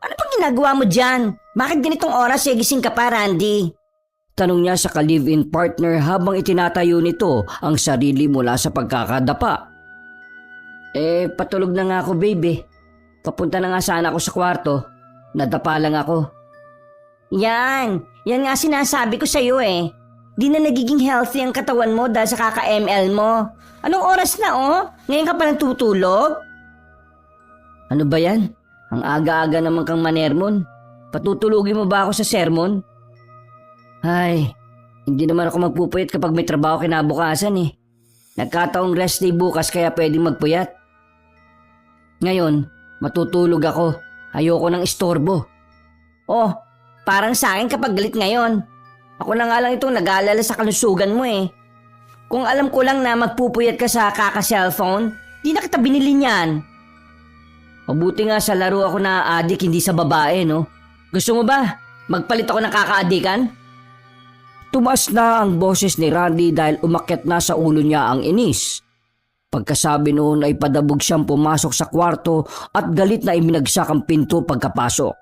Ano pang ginagawa mo dyan? Bakit ganitong oras gising ka pa, Randy? Tanong niya sa ka-live-in partner habang itinatayo nito ang sarili mula sa pagkakadapa. Patulog na nga ako, baby. Papunta na nga sana ako sa kwarto. Nadapa lang ako. Yan nga sinasabi ko sa'yo eh. Di na nagiging healthy ang katawan mo dahil sa kaka-ML mo. Anong oras na Ngayon ka pa natutulog? Ano ba yan? Ang aga-aga naman kang manermon. Patutulugin mo ba ako sa sermon? Ay, hindi naman ako magpupuyat kapag may trabaho kinabukasan eh. Nagkataong rest day bukas kaya pwedeng magpuyat. Ngayon, matutulog ako. Ayoko ng istorbo. Parang sa akin kapag galit ngayon. Ako na nga lang itong nag-aalala sa kalusugan mo eh. Kung alam ko lang na magpupuyat ka sa kaka-cellphone, di na kita binili niyan. Mabuti nga sa laro ako na adik hindi sa babae, no? Gusto mo ba magpalit ako ng kaka-adikan? Tumaas na ang boses ni Randy dahil umakyat na sa ulo niya ang inis. Pagkasabi noon ay padabog siyang pumasok sa kwarto at galit na iminagsak ang pinto pagkapasok.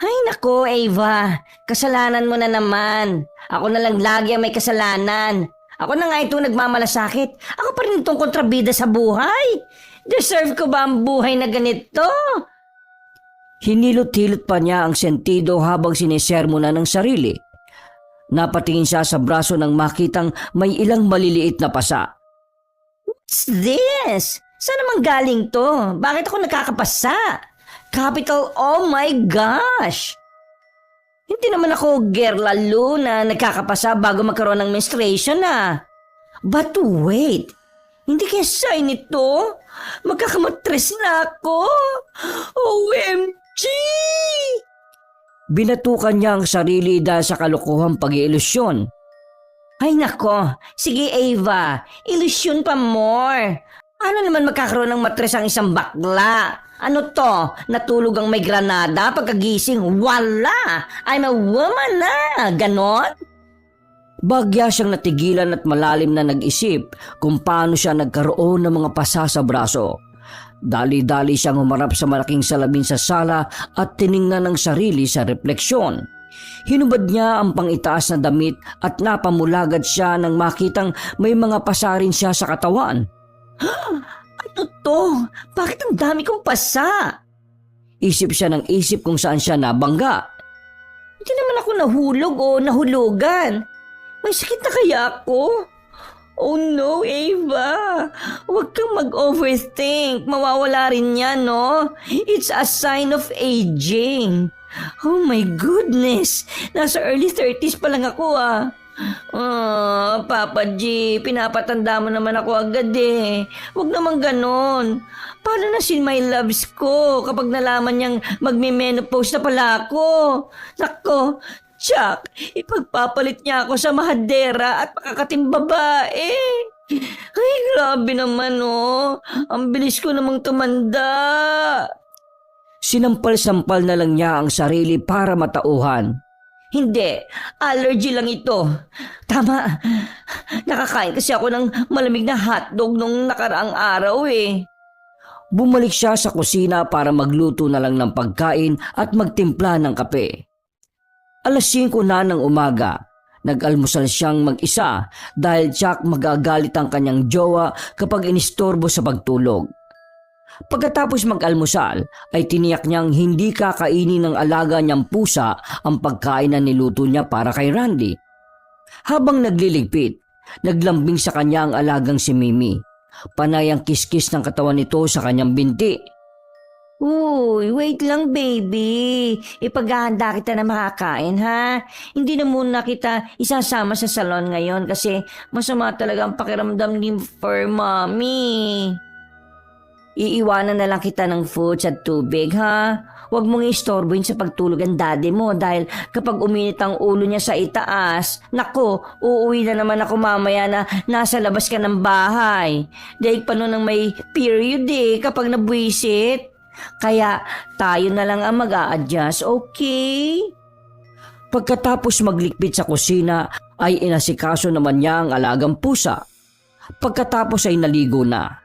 Ay nako, Ava. Kasalanan mo na naman. Ako na lang lagi ang may kasalanan. Ako na nga itong nagmamalasakit. Ako pa rin itong kontrabida sa buhay. Deserve ko ba ang buhay na ganito? Hinilot-hilot pa niya ang sentido habang sinisermonan ng sarili. Napatingin siya sa braso nang makitang may ilang maliliit na pasa. What's this? Saan naman galing to? Bakit ako nakakapasa? Capital, oh my gosh! Hindi naman ako gerlalo na nagkakapasa bago magkaroon ng menstruation But wait, hindi kaya sign ito? Magkakamatres na ako! OMG! Binatukan niya ang sarili dahil sa kalokohang pag-iilusyon. Ay nako, sige Ava, ilusyon pa more. Ano naman magkakaroon ng matres ang isang bakla? Ano to? Natulog ang may granada pagkagising? Wala! I'm a woman ganon? Bagya siyang natigilan at malalim na nag-isip kung paano siya nagkaroon ng mga pasa sa braso. Dali-dali siyang humarap sa malaking salamin sa sala at tiningnan ang sarili sa refleksyon. Hinubad niya ang pangitaas na damit at napamulagad siya nang makitang may mga pasa rin siya sa katawan. Ano to? Bakit ang dami kong pasa? Isip siya ng isip kung saan siya nabangga. Hindi naman ako nahulog o nahulugan. May sakit na kaya ako? Oh no, Ava. Huwag kang mag-overthink. Mawawala rin yan, no? It's a sign of aging. Oh my goodness. Nasa early 30s pa lang ako Papa G, pinapatanda mo naman ako agad eh. Huwag naman ganon. Paano na si my loves ko kapag nalaman niyang magme-menopause na pala ako? Nako, Chuck, ipagpapalit niya ako sa mahadera at makakating babae. Ay, grabe naman Ang bilis ko namang tumanda. Sinampal-sampal na lang niya ang sarili para matauhan. Hindi, allergy lang ito. Tama, nakakain kasi ako ng malamig na hotdog nung nakaraang araw eh. Bumalik siya sa kusina para magluto na lang ng pagkain at magtimpla ng kape. 5:00 na ng umaga, nag-almusal siyang mag-isa dahil Chuck magagalit ang kanyang jowa kapag inistorbo sa pagtulog. Pagkatapos mag-almusal ay tiniyak niyang hindi kakainin ng alaga niyang pusa ang pagkain na niluto niya para kay Randy. Habang nagliligpit, naglambing sa kanya ang alagang si Mimi. Panay ang kiskis ng katawan nito sa kanyang binti. Uy, wait lang baby. Ipaghahanda kita na makakain ha. Hindi na muna kita isasama sa salon ngayon kasi masama talaga ang pakiramdam ni Fur Mommy. Iiwanan na lang kita ng foods at tubig ha. Huwag mong istorbohin sa pagtulog ang daddy mo dahil kapag uminit ang ulo niya sa itaas, nako, uuwi na naman ako mamaya na nasa labas ka ng bahay. Dahil pa nun ang may period kapag nabwisit. Kaya tayo na lang ang mag-a-adjust, okay? Pagkatapos maglikpit sa kusina ay inasikaso naman niya ang alagang pusa. Pagkatapos ay naligo na.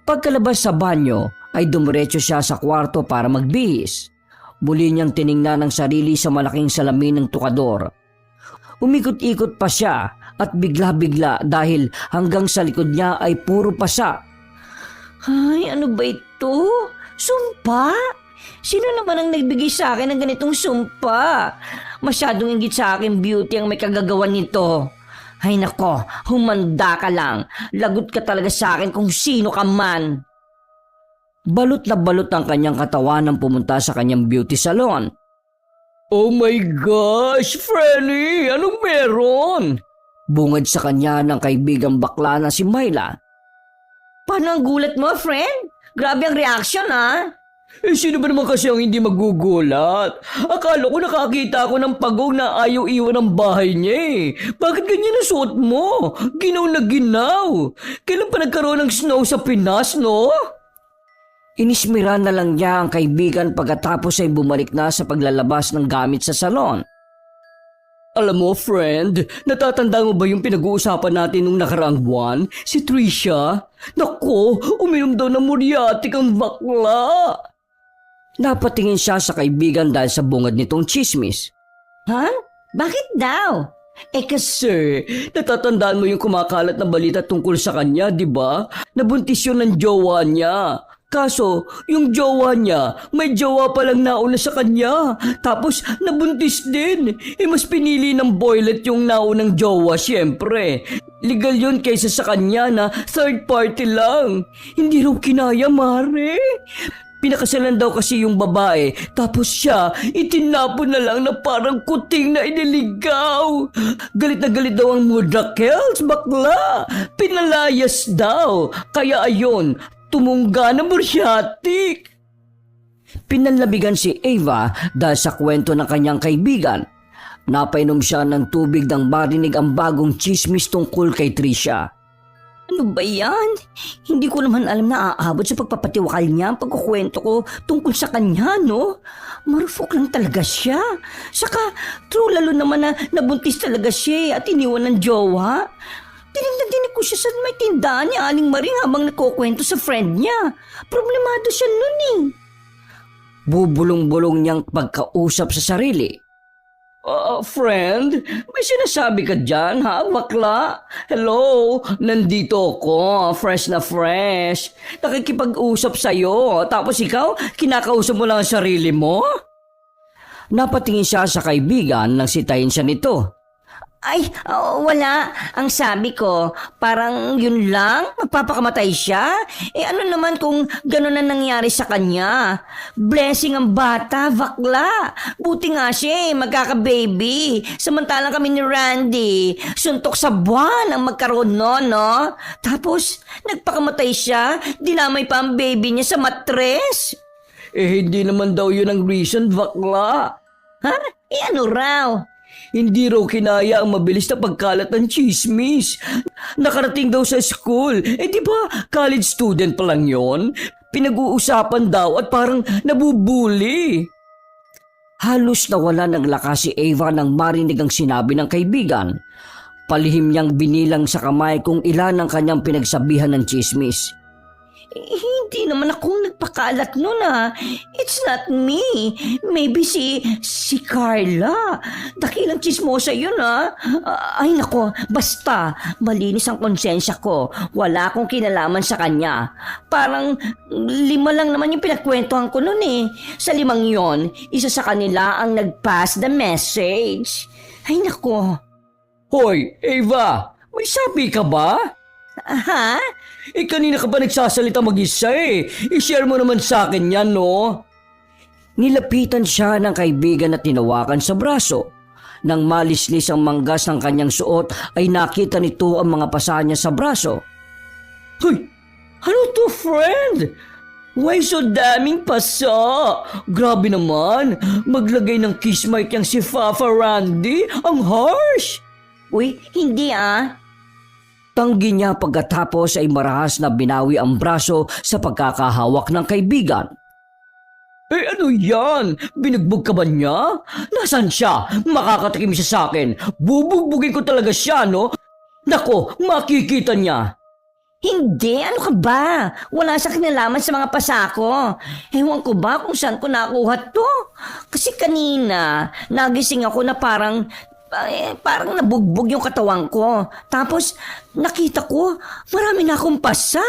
Pagkalabas sa banyo ay dumiretso siya sa kwarto para magbihis. Muli niyang tiningnan ang sarili sa malaking salamin ng tukador. Umikot-ikot pa siya at bigla-bigla dahil hanggang sa likod niya ay puro pasa. Ay, ano ba ito? Sumpa? Sino naman ang nagbigay sa akin ng ganitong sumpa? Masyadong inggit sa akin beauty ang may kagagawan nito. Ay nako, humanda ka lang. Lagot ka talaga sa akin kung sino ka man. Balot na balot ang kanyang katawan nang pumunta sa kanyang beauty salon. Oh my gosh, Frenny! Anong meron? Bungad sa kanya ng kaibigang bakla na si Myla. Paano ang gulat mo, friend? Grabe ang reaction, ha? Sino ba naman kasi ang hindi magugulat? Akala ko nakakita ako ng pagong na ayaw iwan ng bahay niya eh. Bakit ganyan ang suot mo? Ginaw na ginaw. Kailan pa nagkaroon ng snow sa Pinas, no? Inismira na lang niya ang kaibigan pagkatapos ay bumalik na sa paglalabas ng gamit sa salon. Alam mo, friend, natatanda mo ba yung pinag-uusapan natin nung nakaraang buwan? Si Trisha? Nako, uminom daw ng muriatic ang bakla. Napatingin siya sa kaibigan dahil sa bungad nitong chismis. Ha? Bakit daw? Kasi, natatandaan mo yung kumakalat na balita tungkol sa kanya, di ba? Nabuntis yun ng jowa niya. Kaso, yung jowa niya, may jowa palang nauna sa kanya. Tapos, nabuntis din. Mas pinili ng boylet yung naunang jowa, syempre. Legal yun kaysa sa kanya na third party lang. Hindi raw kinaya, Mare. Pinakasalan daw kasi yung babae, tapos siya, itinapon na lang na parang kuting na iniligaw. Galit na galit daw ang Mudrakels, bakla. Pinalayas daw. Kaya ayon, tumungga na muriatic. Pinanlabigan si Ava dahil sa kwento ng kanyang kaibigan. Napainom siya ng tubig nang marinig ang bagong chismis tungkol kay Trisha. Ano ba yan? Hindi ko naman alam na aabot sa pagpapatiwakal niya ang pagkukwento ko tungkol sa kanya, no? Marufok lang talaga siya. Saka, true lalo naman na nabuntis talaga siya at iniwan ng jowa. Tinignan ko siya sa may tindahan ni Aling Maring habang nagkukwento sa friend niya. Problemado siya nun eh. Bubulong-bulong niyang pagkausap sa sarili. Friend, may sinasabi ka dyan, ha, bakla? Hello, nandito ako, fresh na fresh. Nakikipag-usap sa'yo, tapos ikaw, kinakausap mo lang ang sarili mo? Napatingin siya sa kaibigan nang sitahin siya nito. Ay, wala. Ang sabi ko, parang yun lang, magpapakamatay siya. Ano naman kung gano'n na nangyari sa kanya? Blessing ang bata, bakla. Buti nga siya, magkaka-baby. Samantalang kami ni Randy, suntok sa buwan ang magkaroon noon, no? Tapos, nagpakamatay siya, dinamay pa ang baby niya sa matres. Hindi naman daw yun ang reason, bakla. Ha? Ano raw? Hindi raw kinaya ang mabilis na pagkalat ng chismis. Nakarating daw sa school. Di ba, college student pa lang yon? Pinag-uusapan daw at parang nabubuli. Halos nawala ng lakas si Ava nang marinig ang sinabi ng kaibigan. Palihim niyang binilang sa kamay kung ilan ang kanyang pinagsabihan ng chismis. Hindi naman akong nagpakalat nun ah. It's not me. Maybe si Carla. Dakilang chismosa yun ah. Ay nako, basta. Malinis ang konsensya ko. Wala akong kinalaman sa kanya. Parang 5 lang naman yung pinagkwentuhan ko nun eh. Sa 5 yon, isa sa kanila ang nag-pass the message. Ay nako. Hoy, Ava! May sabi ka ba? Ha? Kanina ka ba nagsasalita mag-isa eh? I-share mo naman sa akin yan, no? Nilapitan siya ng kaibigan at tinawakan sa braso. Nang malislis ang manggas ng kanyang suot ay nakita nito ang mga pasa niya sa braso. Hoy! Ano to, friend? Why so daming pasa? Grabe naman! Maglagay ng kiss mark yang si Fafa Randy? Ang harsh! Uy, hindi ah. Tanggi niya pagkatapos ay marahas na binawi ang braso sa pagkakahawak ng kaibigan. Ano yan? Binugbog ka ba niya? Nasaan siya? Makakatikim siya sa akin. Bubugbugin ko talaga siya, no? Nako, makikita niya. Hindi, ano ka ba? Wala sa kinalaman sa mga pasako. Ewan ko ba kung saan ko nakuha to? Kasi kanina, nagising ako na parang nabugbog yung katawan ko. Tapos, nakita ko, marami na akong pasa.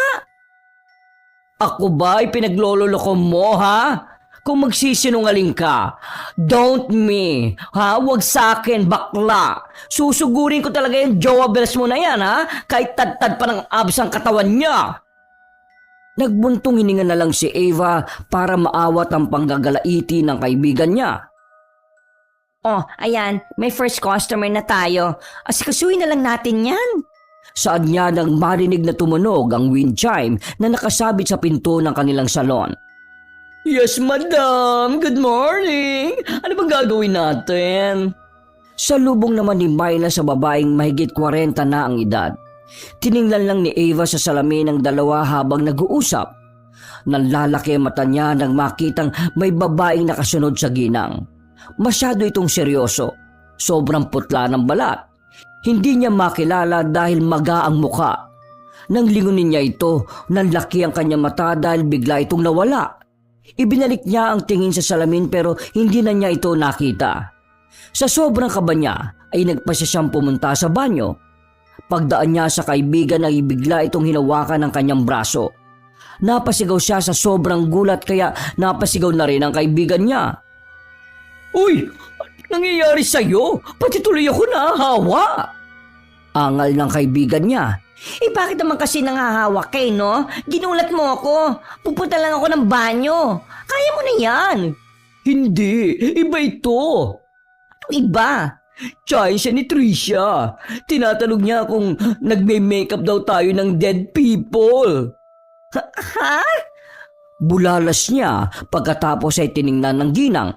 Ako ba ay pinaglololoko mo, ha? Kung magsisinungaling ka, don't me, ha? Huwag sa akin, bakla. Susugurin ko talaga yung jowa bells mo na yan, ha? Kahit tad-tad pa ng abs ang katawan niya. Nagbuntong hininga na lang si Eva para maawat ang panggagalaiti ng kaibigan niya. Oh, ayan, may first customer na tayo. Asikasuhin na lang natin yan. Saan niya nang marinig na tumunog ang wind chime na nakasabit sa pinto ng kanilang salon. Yes, madam. Good morning. Ano bang gagawin natin? Salubong naman ni Myla sa babaeng mahigit 40 na ang edad. Tiningnan lang ni Eva sa salamin ng dalawa habang nag-uusap. Nanlalaki ang mata niya nang makitang may babaeng nakasunod sa ginang. Masyado itong seryoso. Sobrang putla ng balat. Hindi niya makilala dahil maga ang muka. Nang lingunin niya ito, nanlaki ang kanyang mata dahil bigla itong nawala. Ibinalik niya ang tingin sa salamin pero hindi na niya ito nakita. Sa sobrang kaba niya ay nagpasya siyang pumunta sa banyo. Pagdaan niya sa kaibigan ay bigla itong hinawakan ng kanyang braso. Napasigaw siya sa sobrang gulat kaya napasigaw na rin ang kaibigan niya. Uy! Nangyayari sa'yo? Pati tuloy ako nahahawa! Angal ng kaibigan niya. Bakit naman kasi nangahawak kay, no? Ginulat mo ako. Pupunta lang ako ng banyo. Kaya mo na yan. Hindi, iba ito. Anong iba? Tsaya siya ni Tricia. Tinatanong niya kung nagme-makeup daw tayo ng dead people. Ha? Bulalas niya pagkatapos ay tiningnan ng ginang.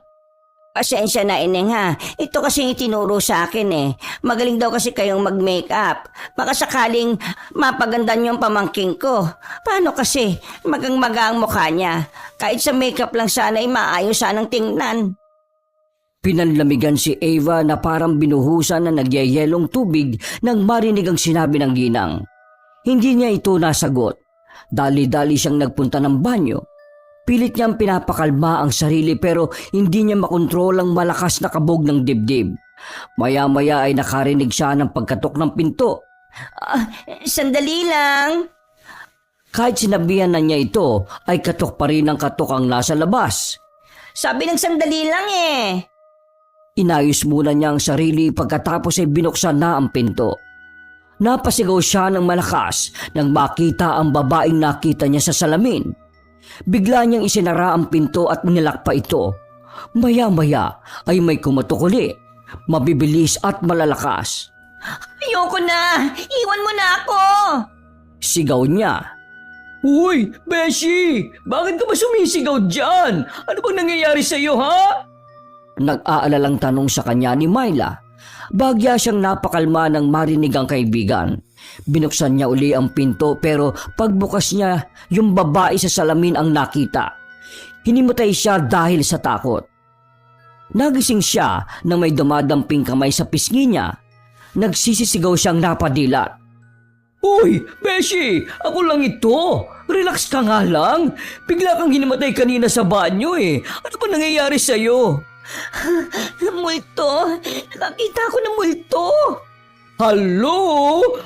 Pasensya na, Ineng, ha. Ito kasi yung tinuro sa akin, eh. Magaling daw kasi kayong mag-makeup. Baka sakaling mapaganda niyo ang pamangking ko. Paano kasi? Magang-maga ang mukha niya. Kahit sa makeup lang sana ay maayos sanang tingnan. Pinanlamigan si Eva na parang binuhusan na nagyayelong tubig nang marinig ang sinabi ng ginang. Hindi niya ito nasagot. Dali-dali siyang nagpunta ng banyo. Pilit niyang pinapakalma ang sarili pero hindi niya makontrol ang malakas na kabog ng dibdib. Maya-maya ay nakarinig siya ng pagkatok ng pinto. Sandali lang. Kahit sinabihan na niya ito, ay katok pa rin ang katok ang nasa labas. Sabi ng sandali lang, eh. Inayos muna niya ang sarili pagkatapos ay binuksan na ang pinto. Napasigaw siya ng malakas nang makita ang babaeng nakita niya sa salamin. Bigla niyang isinara ang pinto at nilak pa ito. Maya-maya ay may kumutok uli, mabibilis at malalakas. Ayoko na! Iwan mo na ako! Sigaw niya. Uy, Beshi! Bakit ka ba sumisigaw dyan? Ano bang nangyayari sa iyo, ha? Nag-aalalang tanong sa kanya ni Myla. Bagya siyang napakalma nang marinig ang kaibigan. Binuksan niya uli ang pinto pero pagbukas niya, yung babae sa salamin ang nakita. Hinimatay siya dahil sa takot. Nagising siya nang may dumadamping kamay sa pisngi niya. Nagsisisigaw siyang napadilat. Uy, Beshi! Ako lang ito! Relax ka nga lang! Bigla kang hinimatay kanina sa banyo eh! Ano ba nangyayari sa'yo? Multo! Nakakita ko ng multo! Hello?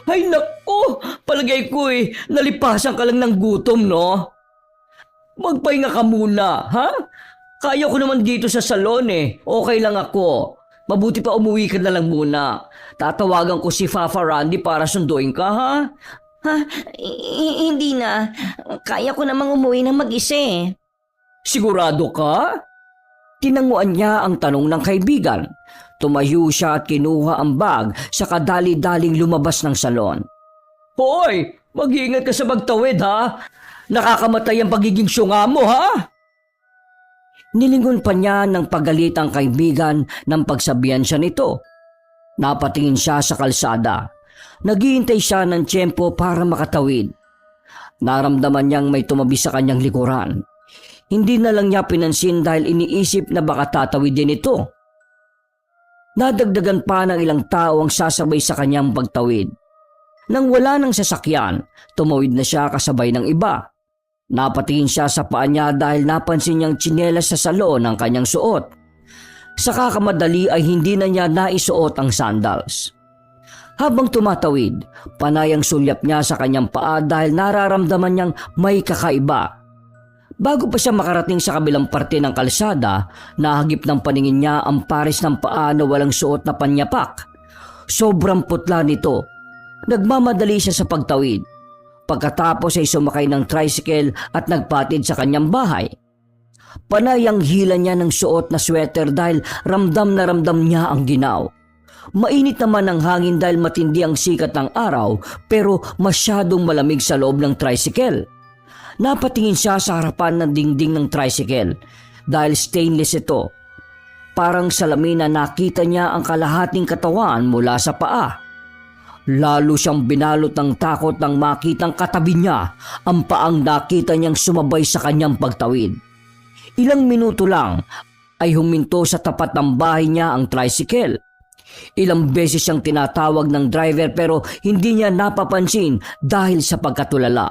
Ay nako! Palagay ko nalipasan ka lang ng gutom, no? Magpahinga ka muna, ha? Kaya ko naman dito sa salon Okay lang ako. Mabuti pa umuwi ka na lang muna. Tatawagan ko si Fafa Randy para sunduin ka, ha? Ha? Hindi na. Kaya ko namang umuwi ng mag-isa, eh. Sigurado ka? Tinanguan niya ang tanong ng kaibigan. Tumayo siya at kinuha ang bag sa kadali-daling lumabas ng salon. Hoy! Mag-iingat ka sa magtawid, ha? Nakakamatay ang pagiging syunga mo, ha? Nilingon pa niya ng pagalit ang kaibigan nang pagsabihan siya nito. Napatingin siya sa kalsada. Naghihintay siya ng tiyempo para makatawid. Naramdaman niyang may tumabi sa kanyang likuran. Hindi na lang niya pinansin dahil iniisip na baka tatawid din ito. Nadagdagan pa ng ilang tao ang sasabay sa kanyang pagtawid. Nang wala ng sasakyan, tumawid na siya kasabay ng iba. Napatingin siya sa paa niya dahil napansin niyang tsinelas sa salon ang kanyang suot. Sa kakamadali ay hindi na niya naisuot ang sandals. Habang tumatawid, panay ang sulyap niya sa kanyang paa dahil nararamdaman niyang may kakaiba. Bago pa siya makarating sa kabilang parte ng kalsada, nahagip ng paningin niya ang pares ng paa na walang suot na panyapak. Sobrang putla nito. Nagmamadali siya sa pagtawid. Pagkatapos ay sumakay ng tricycle at nagpatid sa kanyang bahay. Panay ang hila niya ng suot na sweater dahil ramdam na ramdam niya ang ginaw. Mainit naman ang hangin dahil matindi ang sikat ng araw pero masyadong malamig sa loob ng tricycle. Napatingin siya sa harapan ng dingding ng tricycle dahil stainless ito. Parang salamin na nakita niya ang kalahating katawan mula sa paa. Lalo siyang binalot ng takot nang makitang katabi niya ang paang nakita niyang sumabay sa kanyang pagtawid. Ilang minuto lang ay huminto sa tapat ng bahay niya ang tricycle. Ilang beses siyang tinatawag ng driver pero hindi niya napapansin dahil sa pagkatulala.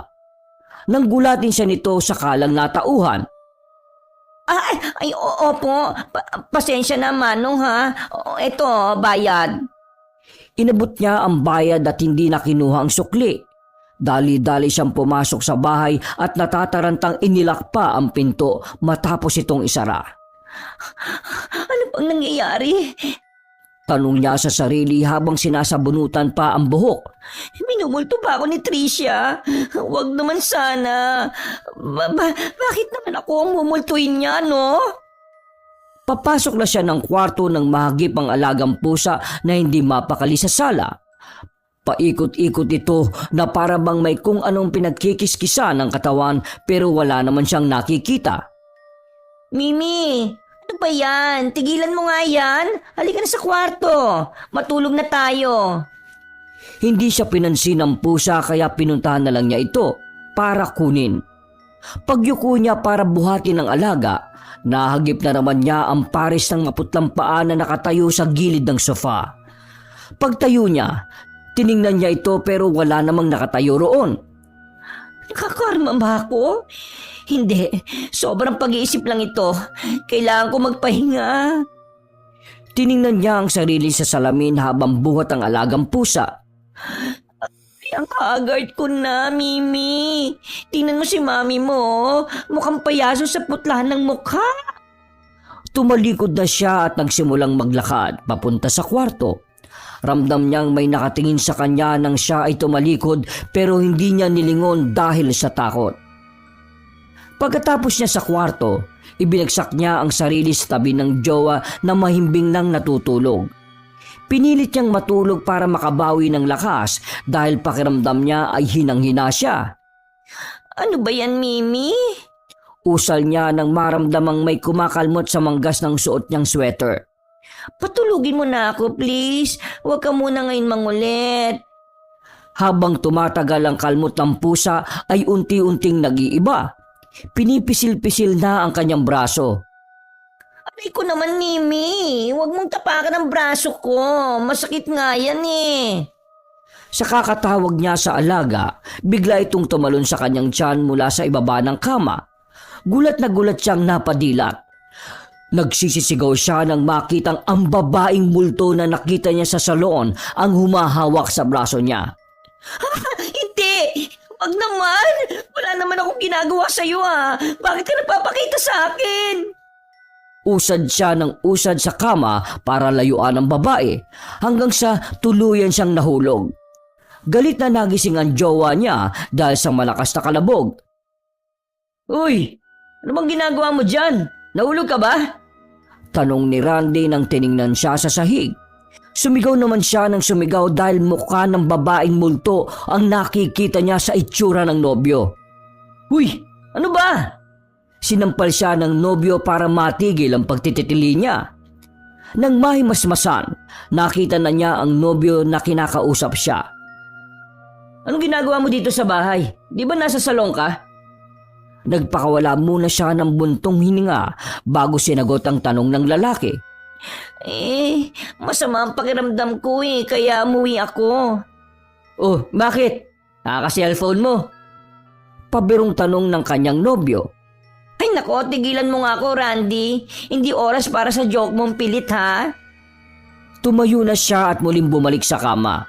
Nang gulatin siya nito sa kalang natauhan. Opo, pasensya na Manong ha. Ito, bayad. Inabot niya ang bayad at hindi na kinuha ang sukli. Dali-dali siyang pumasok sa bahay at natatarantang inilak pa ang pinto matapos itong isara. Ano bang nangyayari? Tanong niya sa sarili habang sinasabunutan pa ang buhok. Minumulto ba ako ni Tricia? Huwag naman sana. Bakit naman ako ang mumultuin niya, no? Papasok na siya ng kwarto nang mahagip ang alagang pusa na hindi mapakali sa sala. Paikot-ikot ito na para bang may kung anong pinagkikiskisa ng katawan pero wala naman siyang nakikita. Mimi, ano ba yan? Tigilan mo nga yan. Halika na sa kwarto. Matulog na tayo. Hindi siya pinansin ng pusa kaya pinuntahan na lang niya ito para kunin. Pagyuko niya para buhatin ang alaga, nahagip na naman niya ang pares ng maputlang paa na nakatayo sa gilid ng sofa. Pagtayo niya, tiningnan niya ito pero wala namang nakatayo roon. Nakakarma ba ako? Hindi, sobrang pag-iisip lang ito. Kailangan ko magpahinga. Tiningnan niya ang sarili sa salamin habang buhat ang alagang pusa. Ang haggard ko na, Mimi. Tingnan mo si Mami mo. Mukhang payaso sa putlahan ng mukha. Tumalikod na siya at nagsimulang maglakad papunta sa kwarto. Ramdam niyang may nakatingin sa kanya nang siya ay tumalikod pero hindi niya nilingon dahil sa takot. Pagkatapos niya sa kwarto, ibinagsak niya ang sarili sa tabi ng jowa na mahimbing nang natutulog. Pinilit niyang matulog para makabawi ng lakas dahil pakiramdam niya ay hinang-hina siya. Ano ba yan, Mimi? Usal niya nang maramdamang may kumakalmot sa manggas ng suot niyang sweater. Patulugin mo na ako, please. Huwag ka muna ngayon mangulit. Habang tumatagal ang kalmot ng pusa ay unti-unting nag-iiba. Pinipisil-pisil na ang kanyang braso. Aray ko naman, Mimi. Huwag mong tapakan ang braso ko. Masakit nga yan eh. Sa kakatawag niya sa alaga, bigla itong tumalon sa kanyang tiyan mula sa ibaba ng kama. Gulat na gulat siyang napadilat. Nagsisisigaw siya nang makitang ang babaeng multo na nakita niya sa salon ang humahawak sa braso niya. Hindi! Wag naman! Wala naman akong ginagawa sa'yo ah. Bakit ka nagpapakita sa akin? Usad siya ng usad sa kama para layuan ang babae hanggang sa tuluyan siyang nahulog. Galit na nagising ang jowa niya dahil sa malakas na kalabog. Uy! Ano bang ginagawa mo dyan? Nahulog ka ba? Tanong ni Randy nang tiningnan siya sa sahig. Sumigaw naman siya ng sumigaw dahil mukha ng babaeng multo ang nakikita niya sa itsura ng nobyo. Uy! Ano ba? Sinampal siya ng nobyo para matigil ang pagtititili niya. Nang mahimasmasan, nakita na niya ang nobyo na kinakausap siya. Anong ginagawa mo dito sa bahay? Di ba nasa salon ka? Nagpakawala muna siya ng buntong hininga bago sinagot ang tanong ng lalaki. Masama ang pakiramdam ko eh, kaya umuwi ako. Oh, bakit? Nakaka-cellphone mo? Pabirong tanong ng kanyang nobyo. Ay nako, tigilan mo nga ako, Randy. Hindi oras para sa joke mong pilit, ha? Tumayo na siya at muling bumalik sa kama.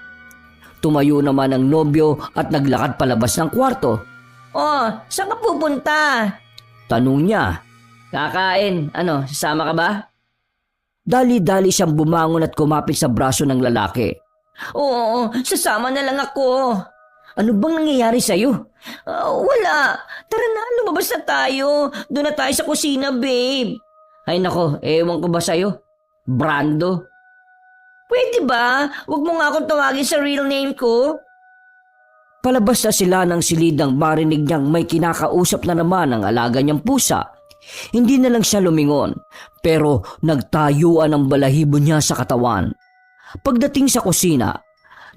Tumayo naman ang nobyo at naglakad palabas ng kwarto. Oh, saan ka pupunta? Tanong niya. Kakain. Ano, sasama ka ba? Dali-dali siyang bumangon at kumapit sa braso ng lalaki. Oo, sasama na lang ako. Ano bang nangyayari sa'yo? Wala. Tara na, lumabas na tayo. Doon na tayo sa kusina, babe. Ay nako, ewan ko ba sa'yo? Brando. Pwede ba? Huwag mo nga akong tawagin sa real name ko. Palabas na sila ng silid nang marinig niyang may kinakausap na naman ang alaga niyang pusa. Hindi na lang siya lumingon, pero nagtayuan ang balahibo niya sa katawan. Pagdating sa kusina,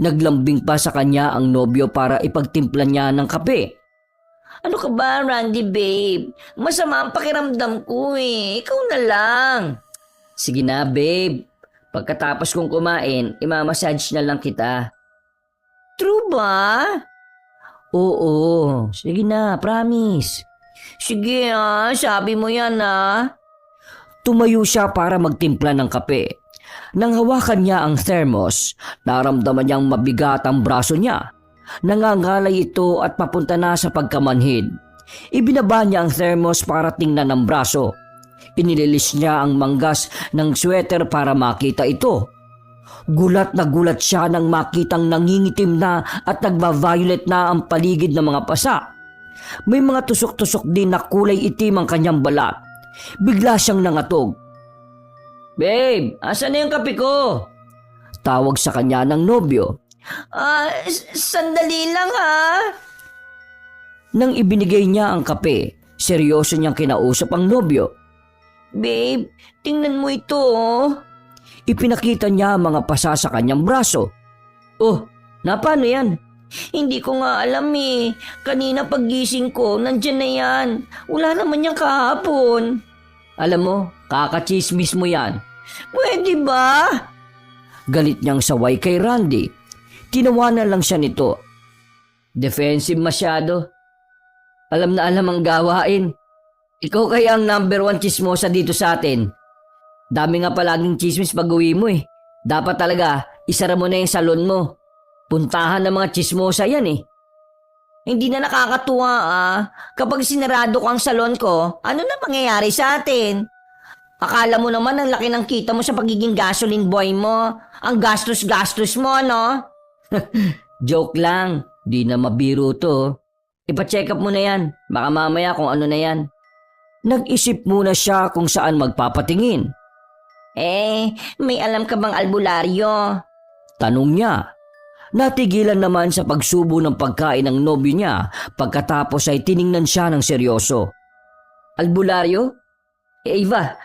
naglambing pa sa kanya ang nobyo para ipagtimpla niya ng kape. Ano ka ba, Randy, babe? Masama ang pakiramdam ko eh. Ikaw na lang. Sige na, babe. Pagkatapos kong kumain, imamassage na lang kita. True ba? Oo, sige na, promise. Sige sabi mo yan Tumayo siya para magtimpla ng kape. Nang hawakan niya ang thermos, naramdaman niyang mabigat ang braso niya. Nangangalay ito at papunta na sa pagkamanhid. Ibinaba niya ang thermos para tingnan ang braso. Inililis niya ang manggas ng sweater para makita ito. Gulat na gulat siya nang makitang nangingitim na at nagba-violet na ang paligid ng mga pasa. May mga tusok-tusok din na kulay itim ang kanyang balat. Bigla siyang nangatog. Babe, asan na yung kape ko? Tawag sa kanya ng nobyo. Sandali lang Nang ibinigay niya ang kape, seryoso niyang kinausap ang nobyo. Babe, tingnan mo ito Ipinakita niya ang mga pasa sa kanyang braso. Oh, napano yan? Hindi ko nga alam eh. Kanina paggising ko, nandyan na yan. Wala naman yan kahapon. Alam mo, kakachismis mo yan. Pwede ba? Galit niyang saway kay Randy. Tinawanan lang siya nito. Defensive masyado. Alam na alam ang gawain. Ikaw kaya ang number 1 chismosa dito sa atin. Dami nga palaging chismis pag uwi mo eh. Dapat talaga, isara mo na yung salon mo. Puntahan ng mga chismosa yan eh. Hindi na nakakatuwa Kapag sinarado ko ang salon ko, ano na mangyayari sa atin? Akala mo naman ang laki ng kita mo sa pagiging gasoline boy mo. Ang gastos-gastos mo, no? Joke lang. Di na mabiro to. Ipa-check up mo na yan. Baka mamaya kung ano na yan. Nag-isip muna siya kung saan magpapatingin. May alam ka bang albularyo? Tanong niya. Natigilan naman sa pagsubo ng pagkain ng nobyo niya pagkatapos ay tiningnan siya ng seryoso. Albularyo? Eva,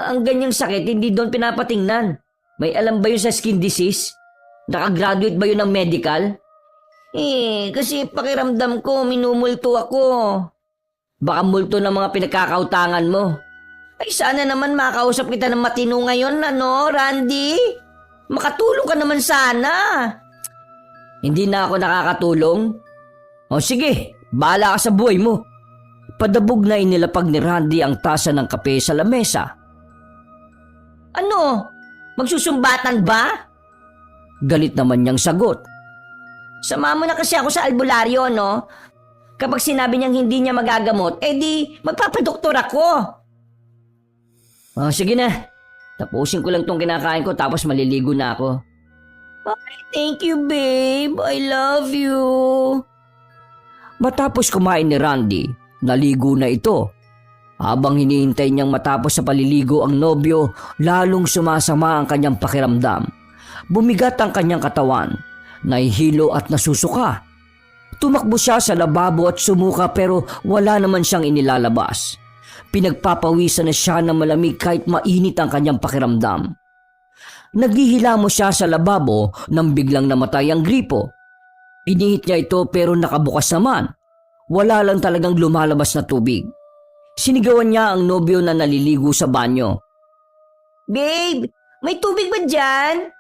ang ganyang sakit hindi doon pinapatingnan. May alam ba yun sa skin disease? Nakagraduate ba yun ng medical? Kasi pakiramdam ko minumulto ako. Baka multo ng mga pinagkakautangan mo. Ay sana naman makausap kita ng matino ngayon, Randy? Makatulong ka naman sana. Hindi na ako nakakatulong? O sige, bahala ka sa buhay mo. Padabog na inilapag ni Randy ang tasa ng kape sa lamesa. Ano? Magsusumbatan ba? Galit naman niyang sagot. Sama mo na kasi ako sa albularyo, no? Kapag sinabi niyang hindi niya magagamot, di magpapadoktor ako. Sige na. Tapusin ko lang tong kinakain ko tapos maliligo na ako. Thank you, babe. I love you. Matapos kumain ni Randy, naligo na ito. Habang hinihintay niyang matapos sa paliligo ang nobyo, lalong sumasama ang kanyang pakiramdam. Bumigat ang kanyang katawan, nahihilo at nasusuka. Tumakbo siya sa lababo at sumuka pero wala naman siyang inilalabas. Pinagpapawisan na siya ng malamig kahit mainit ang kanyang pakiramdam. Naghihilamo siya sa lababo nang biglang namatay ang gripo. Pinihit niya ito pero nakabukas naman. Wala lang talagang lumalabas na tubig. Sinigawan niya ang nobyo na naliligo sa banyo. Babe, may tubig ba dyan?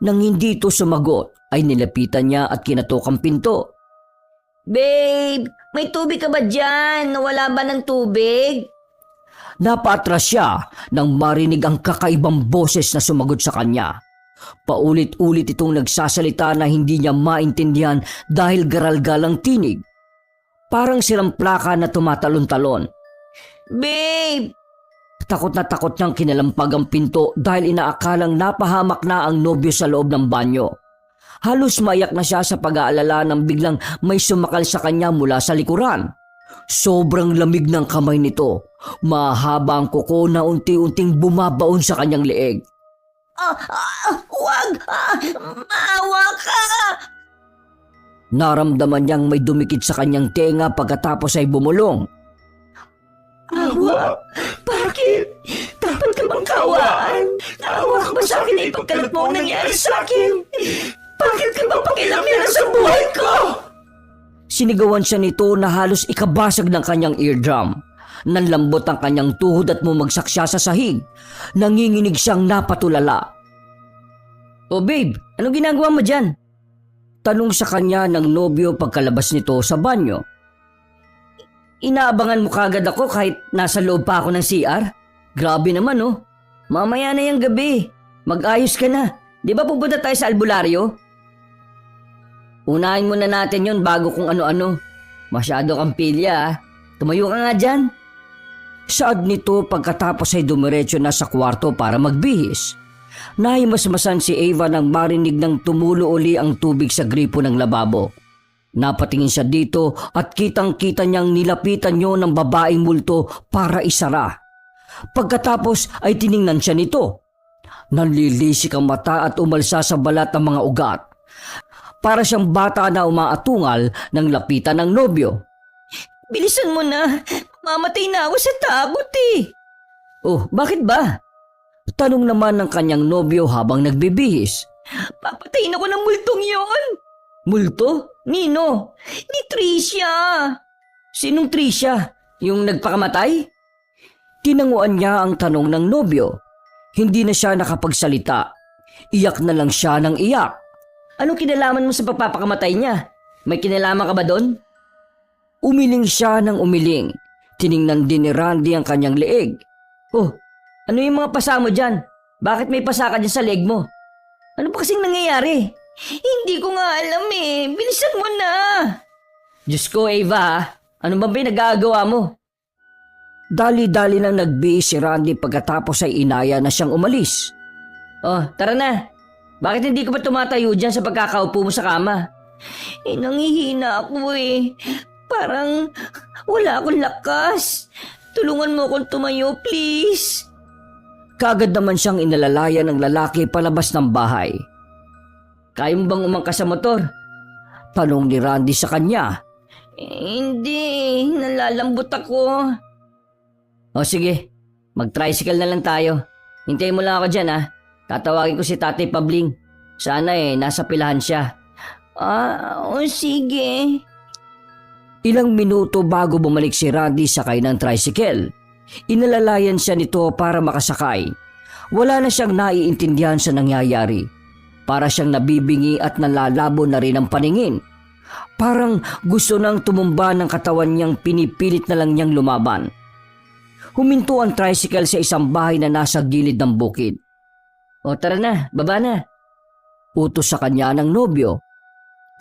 Nang hindi ito sumagot, ay nilapitan niya at kinatok ang pinto. Babe, may tubig ka ba dyan? Nawala ba ng tubig? Napaatras siya nang marinig ang kakaibang boses na sumagot sa kanya. Paulit-ulit itong nagsasalita na hindi niya maintindihan dahil garalgal ang tinig. Parang silang plaka na tumatalon-talon. Babe! Takot na takot niyang kinalampag ang pinto dahil inaakalang napahamak na ang nobyo sa loob ng banyo. Halos maiyak na siya sa pag-aalala nang biglang may sumakal sa kanya mula sa likuran. Sobrang lamig ng kamay nito. Mahaba ang kuko na unti-unting bumabaon sa kanyang leeg. Wag! Maawa ka! Naramdaman niyang may dumikit sa kanyang tenga pagkatapos ay bumulong. Awa? Bakit? Dapat ka bang kawaan? Naawa ka ba sa akin na ipagkalat mo ang nangyari sa akin? Bakit ka ba pakilamera sa buhay ko? Sinigawan siya nito na halos ikabasag ng kanyang eardrum. Nanlambot ang kanyang tuhod at bumagsak siya sa sahig. Nanginginig siyang napatulala. "Oh babe, anong ginagawa mo dyan?" Tanong sa kanya ng nobyo pagkalabas nito sa banyo. "Inaabangan mo kagad ako kahit nasa loob pa ako ng CR? Grabe naman oh. Mamaya na yung gabi. Mag-ayos ka na. Di ba pupunta tayo sa albularyo?" "Unahin muna natin yon bago kung ano-ano. Masyado kang pilya ah. Tumayo ka nga dyan." Saad nito pagkatapos ay dumiretso na sa kwarto para magbihis. Nahimasmasan si Ava nang marinig ng tumulo uli ang tubig sa gripo ng lababo. Napatingin siya dito at kitang-kita niyang nilapitan niyo ng babaeng multo para isara. Pagkatapos ay tiningnan siya nito. Nanlilisik ang mata at umalsa sa balat ng mga ugat. Para siyang bata na umaatungal ng lapitan ng nobyo. Bilisan mo na. Mamatay na ako sa takot eh. "Oh, bakit ba?" Tanong naman ng kanyang nobyo habang nagbibihis. Papatayin ako ng multong yon. "Multo? Nino?" Ni Tricia. "Sinong Tricia? Yung nagpakamatay?" Tinanguan niya ang tanong ng nobyo. Hindi na siya nakapagsalita. Iyak na lang siya ng iyak. Anong kinalaman mo sa pagpapakamatay niya? May kinalaman ka ba doon? Umiling siya ng umiling. Tiningnan din ni Randy ang kanyang leeg. "Oh, ano yung mga pasa mo dyan? Bakit may pasa ka dyan sa leg mo? Ano ba kasing nangyayari?" Hindi ko nga alam eh. Bilisan mo na. "Diyos ko, Ava ha? Ano ba nagagawa mo?" Dali-dali nang nagbihis si Randy pagkatapos ay inaya na siyang umalis. "Oh, tara na. Bakit hindi ka ba tumatayo dyan sa pagkakaupo mo sa kama?" Nangihina ako eh. Parang wala akong lakas. Tulungan mo akong tumayo, please. Kaagad naman siyang inalalaya ng lalaki palabas ng bahay. "Kaya mo bang umangkas sa motor?" Tanong ni Randy sa kanya. Hindi, nalalambot ako. "O sige, mag-tricycle na lang tayo. Hintayin mo lang ako dyan ha. Tatawagin ko si Tatay Pabling. Sana nasa pilahan siya." Sige. Ilang minuto bago bumalik si Randy sakay ng tricycle. Inalalayan siya nito para makasakay. Wala na siyang naiintindihan sa nangyayari. Para siyang nabibingi at nalalabo na rin ang paningin. Parang gusto nang tumumba ng katawan niyang pinipilit na lang niyang lumaban. Huminto ang tricycle sa isang bahay na nasa gilid ng bukid. "O tara na, baba na." Utos sa kanya ng nobyo.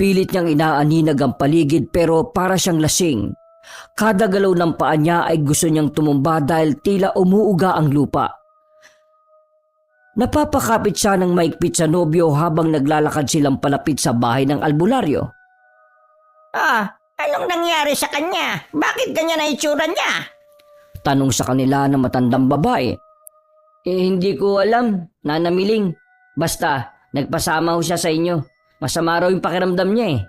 Pilit niyang inaaninag ang paligid pero para siyang lasing. Kada galaw ng paa niya ay gusto niyang tumumba dahil tila umuuga ang lupa. Napapakapit siya ng maigpit sa nobyo habang naglalakad silang palapit sa bahay ng albularyo. Anong nangyari sa kanya? Bakit ganyan na itsura niya? Tanong sa kanila ng matandang babae. Hindi ko alam, Nana Miling. Basta, nagpasama ho siya sa inyo. Masama raw yung pakiramdam niya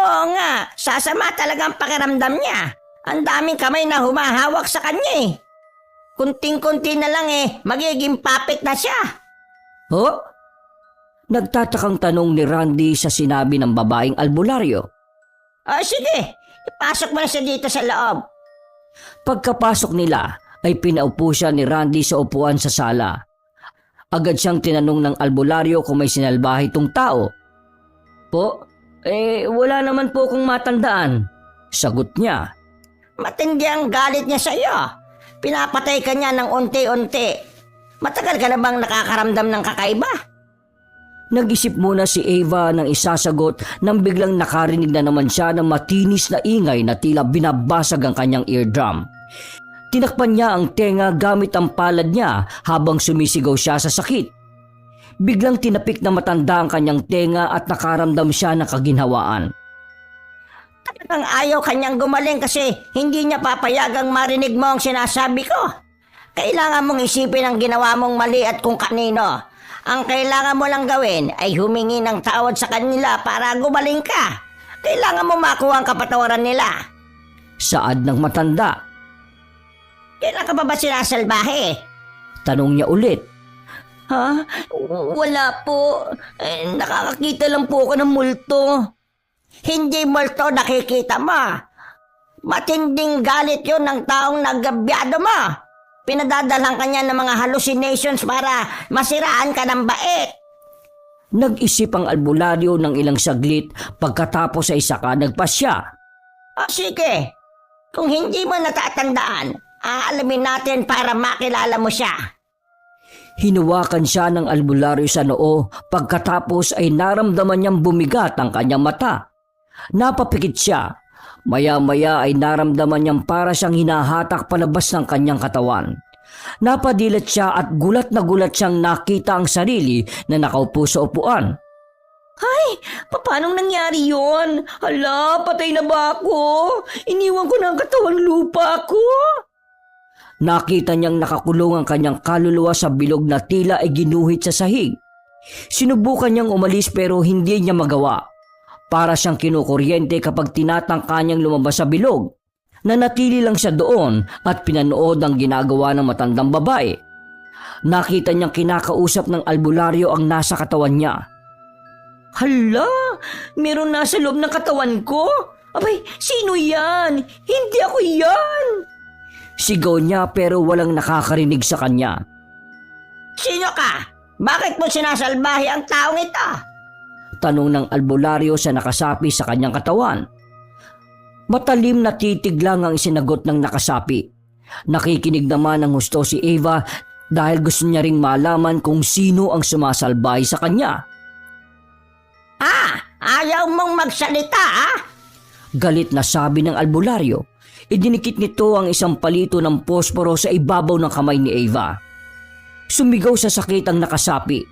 oo nga. Sasama talaga ang pakiramdam niya. Ang daming kamay na humahawak sa kanya Kunting-kunti na lang magiging puppet na siya. "Ho?" Nagtatakang tanong ni Randy sa sinabi ng babaeng albularyo. Sige. Ipasok mo na siya dito sa loob. Pagkapasok nila ay pinaupo siya ni Randy sa upuan sa sala. Agad siyang tinanong ng albularyo kung may sinalbahe itong tao. Po, wala naman po akong matandaan. Sagot niya. Matindi ang galit niya sa iyo. Pinapatay ka niya ng unti-unti. Matagal ka na bang nakakaramdam ng kakaiba? Nag-isip muna si Eva ng isasagot nang biglang nakarinig na naman siya ng matinis na ingay na tila binabasag ang kanyang eardrum. Tinakpan niya ang tenga gamit ang palad niya habang sumisigaw siya sa sakit. Biglang tinapik na matanda ang kanyang tenga at nakaramdam siya ng kaginhawaan. Talagang ayaw kanyang gumaling kasi hindi niya papayagang marinig mo ang sinasabi ko. Kailangan mong isipin ang ginawa mong mali at kung kanino. Ang kailangan mo lang gawin ay humingi ng tawad sa kanila para gumaling ka. Kailangan mo makuha ang kapatawaran nila. Saad ng matanda. Kailan ka ba sinasalbahe? Tanong niya ulit. Ha? Wala po. Nakakakita lang po ako ng multo. Hindi multo nakikita mo. Matinding galit yun ng taong naggabyado mo. Pinadadalang kanya ng mga hallucinations para masiraan ka ng bait. Nag-isip ang albularyo ng ilang saglit pagkatapos ay saka nagpasya. Sige, kung hindi mo natatandaan, aalamin natin para makilala mo siya. Hinawakan siya ng albularyo sa noo pagkatapos ay naramdaman niyang bumigat ang kanyang mata. Napapikit siya. Maya-maya ay naramdaman niyang para siyang hinahatak palabas ng kanyang katawan. Napadilat siya at gulat na gulat siyang nakita ang sarili na nakaupo sa upuan. Ay, paano nangyari yon? Hala, patay na ba ako? Iniwan ko na ang katawang lupa ko. Nakita niyang nakakulong ang kanyang kaluluwa sa bilog na tila ay ginuhit sa sahig. Sinubukan niyang umalis pero hindi niya magawa. Para siyang kinukuryente kapag tinatangka niyang lumabas sa bilog. Nanatili lang siya doon at pinanood ang ginagawa ng matandang babae. Nakita niyang kinakausap ng albularyo ang nasa katawan niya. Hala, meron nasa loob ng katawan ko? Abay, sino yan? Hindi ako yan. Sigaw niya pero walang nakakarinig sa kanya. Sino ka? Bakit mo sinasalbahe ang taong ito? Tanong ng albularyo sa nakasapi sa kanyang katawan. Matalim na titig lang ang isinagot ng nakasapi. Nakikinig naman ng husto si Eva dahil gusto niya ring malaman kung sino ang sumasalbay sa kanya. Ayaw mong magsalita, Galit na sabi ng albularyo. Idinikit nito ang isang palito ng posporo sa ibabaw ng kamay ni Eva. Sumigaw sa sakit ang nakasapi.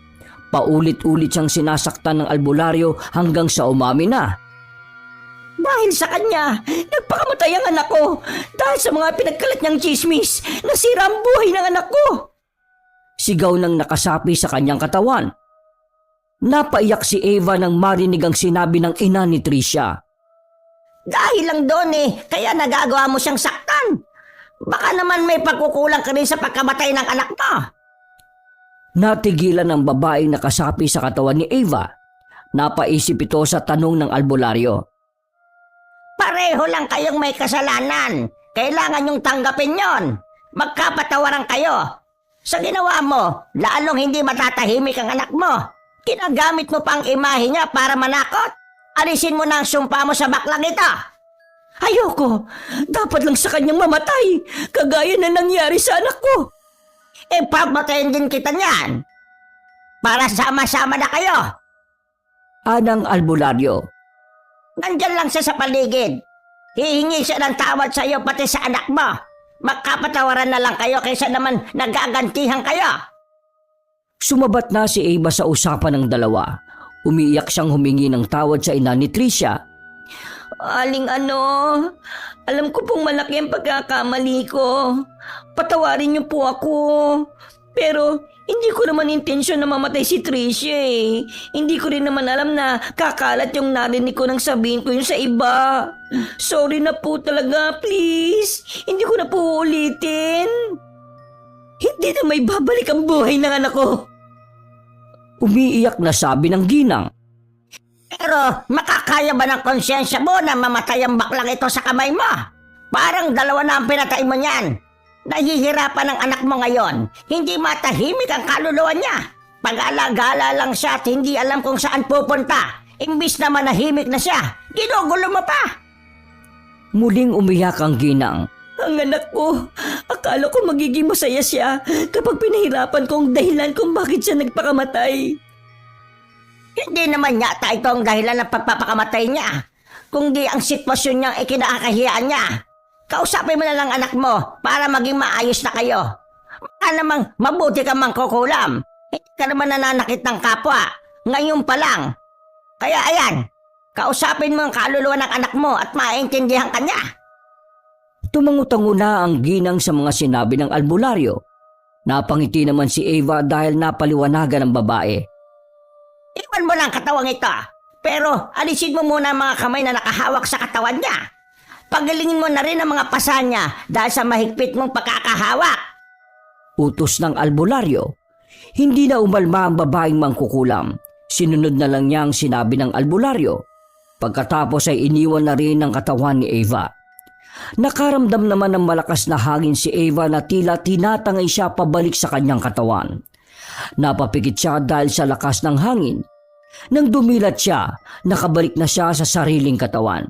Paulit-ulit siyang sinasaktan ng albularyo hanggang sa umami na. Dahil sa kanya, nagpakamatay ang anak ko. Dahil sa mga pinagkalat niyang chismis, nasira ang buhay ng anak ko. Sigaw ng nakasapi sa kanyang katawan. Napaiyak si Eva nang marinig ang sinabi ng ina ni Tricia. Dahil lang doon kaya nagagawa mo siyang saktan. Baka naman may pagkukulang ka rin sa pagkamatay ng anak mo. Natigilan ang babaeng nakasapi sa katawan ni Eva. Napaisip ito sa tanong ng albularyo. Pareho lang kayong may kasalanan. Kailangan niyong tanggapin yon. Magkapatawaran kayo. Sa ginawa mo, lalong hindi matatahimik ang anak mo. Kinagamit mo pa ang imahe niya para manakot. Alisin mo na ang sumpa mo sa baklang ito. Ayoko. Dapat lang sa kanyang mamatay. Kagaya na nangyari sa anak ko. Papatayin din kita niyan. Para sama-sama na kayo. Anang albularyo. Nandyan lang siya sa paligid. Hihingi siya ng tawad sa iyo pati sa anak mo. Magkapatawaran na lang kayo kaysa naman nagagantihan kayo. Sumabat na si Eva sa usapan ng dalawa. Umiiyak siyang humingi ng tawad sa ina ni Tricia. Aling alam ko pong malaki ang pagkakamali ko. Patawarin niyo po ako. Pero hindi ko naman intensyon na mamatay si Tricia Hindi ko rin naman alam na kakalat yung narinig ko nang sabihin ko yun sa iba. Sorry na po talaga, please. Hindi ko na po uulitin. Hindi na may babalik ang buhay ng anak ko. Umiiyak na sabi ng ginang. Pero makakaya ba ng konsyensya mo na mamatay ang baklang ito sa kamay mo? Parang dalawa na ang pinatay mo niyan. Nahihirapan ang anak mo ngayon. Hindi matahimik ang kaluluwa niya. Pag-alagala lang siya at hindi alam kung saan pupunta. Imbis na manahimik na siya, ginugulo mo pa. Muling umiyak ang ginang. Ang anak ko, akala ko magiging masaya siya kapag pinahirapan ko ang dahilan kung bakit siya nagpakamatay. Hindi naman yata ito ang dahilan ng pagpapakamatay niya. Kundi ang sitwasyon niyang ikinakahiyaan niya. Kausapin mo na lang anak mo para maging maayos na kayo. Baka namang mabuti ka mang kukulam. Hindi ka naman nananakit ng kapwa. Ngayon pa lang. Kaya ayan, kausapin mo ang kaluluwa ng anak mo at maintindihan ka niya. Tumangutango na ang ginang sa mga sinabi ng albularyo. Napangiti naman si Eva dahil napaliwanagan ng babae. Iwan mo lang katawang ito. Pero alisin mo muna ang mga kamay na nakahawak sa katawan niya. Pagalingin mo na rin ang mga pasa niya dahil sa mahigpit mong pagkakahawak. Utos ng albularyo. Hindi na umalma ang babaeng mangkukulam. Sinunod na lang niya ang sinabi ng albularyo. Pagkatapos ay iniwan na rin ang katawan ni Eva. Nakaramdam naman ng malakas na hangin si Eva na tila tinatangay siya pabalik sa kanyang katawan. Napapikit siya dahil sa lakas ng hangin. Nang dumilat siya, nakabalik na siya sa sariling katawan.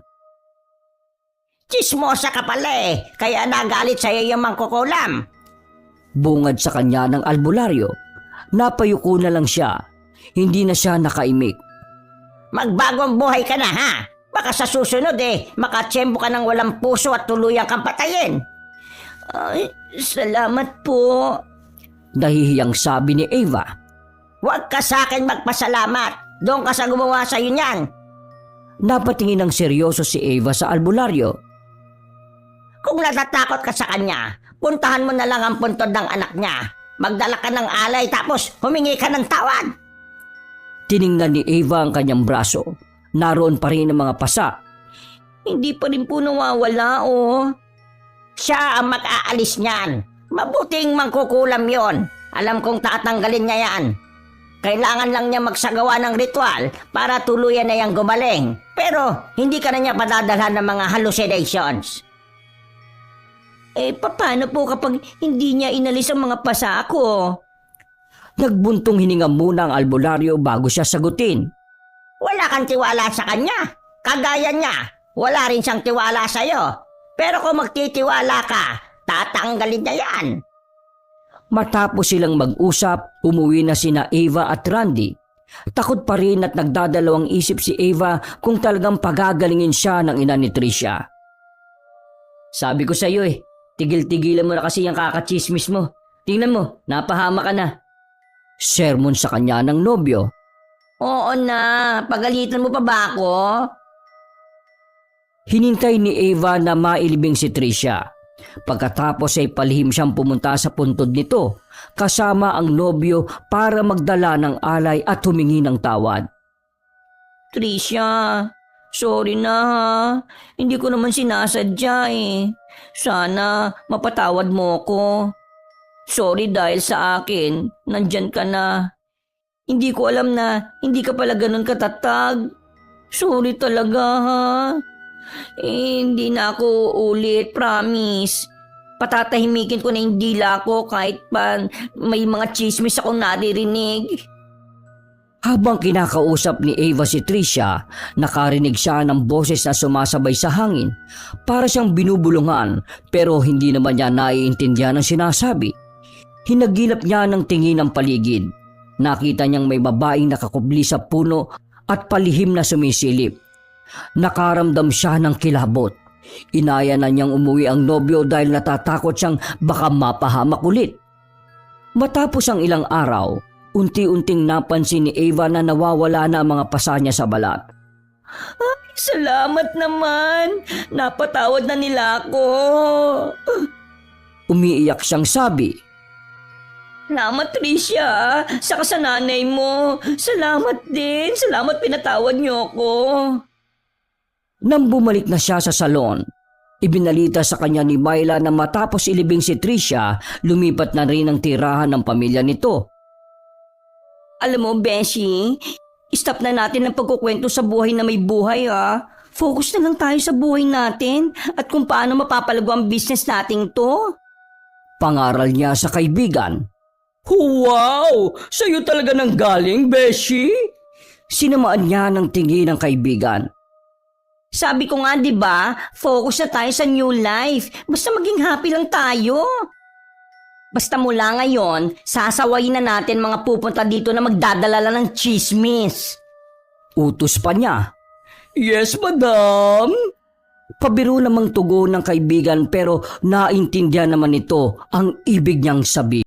Chismosa ka pala eh, kaya nagalit sa'yo yung mangkukulam. Bungad sa kanya ng albularyo. Napayuko na lang siya. Hindi na siya nakaimik. Magbagong buhay ka na ha. Baka sa susunod makatsyempo ka ng walang puso at tuluyang kang patayin. Ay, salamat po. Nahihiyang sabi ni Eva. Huwag ka sa akin magpasalamat. Doon ka sa gumawa sa'yo niyan. Napatingin ng seryoso si Eva sa albularyo. Kung natatakot ka sa kanya, puntahan mo na lang ang puntod ng anak niya. Magdala ka ng alay tapos humingi ka ng tawad. Tiningnan ni Eva ang kanyang braso. Naroon pa rin ang mga pasa. Hindi pa rin po nawawala, oh. Siya ang mag-aalis niyan. Mabuting mangkukulam yon. Alam kong tatanggalin niya yan. Kailangan lang niya magsagawa ng ritual para tuluyan na yang gumaling. Pero hindi ka na niya padadalhan ng mga hallucinations. Paano po kapag hindi niya inalis ang mga pasa ko? Nagbuntong hininga muna ang albularyo bago siya sagutin. Wala kang tiwala sa kanya. Kagaya niya, wala rin siyang tiwala sa'yo. Pero kung magtitiwala ka, tatanggalin niya yan. Matapos silang mag-usap, umuwi na sina Eva at Randy. Takot pa rin at nagdadalawang isip si Eva kung talagang pagagalingin siya ng ina ni Tricia. Sabi ko sa iyo tigil-tigilan mo na kasi yung kakachismis mo. Tingnan mo, napahama ka na. Sermon sa kanya ng nobyo. Oo na, pagalitan mo pa ba ako? Hinintay ni Eva na mailibing si Tricia. Pagkatapos ay palihim siyang pumunta sa puntod nito kasama ang nobyo para magdala ng alay at humingi ng tawad. Tricia, sorry na ha. Hindi ko naman sinasadya eh. Sana mapatawad mo ko. Sorry dahil sa akin, nandyan ka na. Hindi ko alam na hindi ka pala ganun katatag. Sorry talaga ha. Hindi na ako ulit, promise. Patatahimikin ko na yung dila ko kahit pa may mga chismis akong naririnig. Habang kinakausap ni Eva si Tricia, nakarinig siya ng boses na sumasabay sa hangin. Para siyang binubulungan pero hindi naman niya naiintindihan ang sinasabi. Hinagilap niya ng tingin ang paligid. Nakita niyang may babaeng nakakubli sa puno at palihim na sumisilip. Nakaramdam siya ng kilabot. Inaya na niyang umuwi ang nobyo dahil natatakot siyang baka mapahamak ulit. Matapos ang ilang araw, unti-unting napansin ni Eva na nawawala na ang mga pasa niya sa balat. Ay, salamat naman. Napatawad na nila ako. Umiiyak siyang sabi. Salamat, Tricia. Saka sa nanay mo. Salamat din. Salamat pinatawad niyo ako. Nang bumalik na siya sa salon, ibinalita sa kanya ni Myla na matapos ilibing si Tricia, lumipat na rin ang tirahan ng pamilya nito. Alam mo, Beshi, stop na natin ang pagkukwento sa buhay na may buhay ha. Focus na lang tayo sa buhay natin at kung paano mapapalago ang business natin to. Pangaral niya sa kaibigan. Wow! Sa'yo talaga nang galing, Beshi? Sinamaan niya ng tingin ng kaibigan. Sabi ko nga, di ba? Focus na tayo sa new life. Basta maging happy lang tayo. Basta mula ngayon, sasawayin na natin mga pupunta dito na magdadala lang ng chismis. Utos pa niya. Yes, madam. Pabiro namang tugon ng kaibigan pero naintindihan naman ito ang ibig niyang sabihin.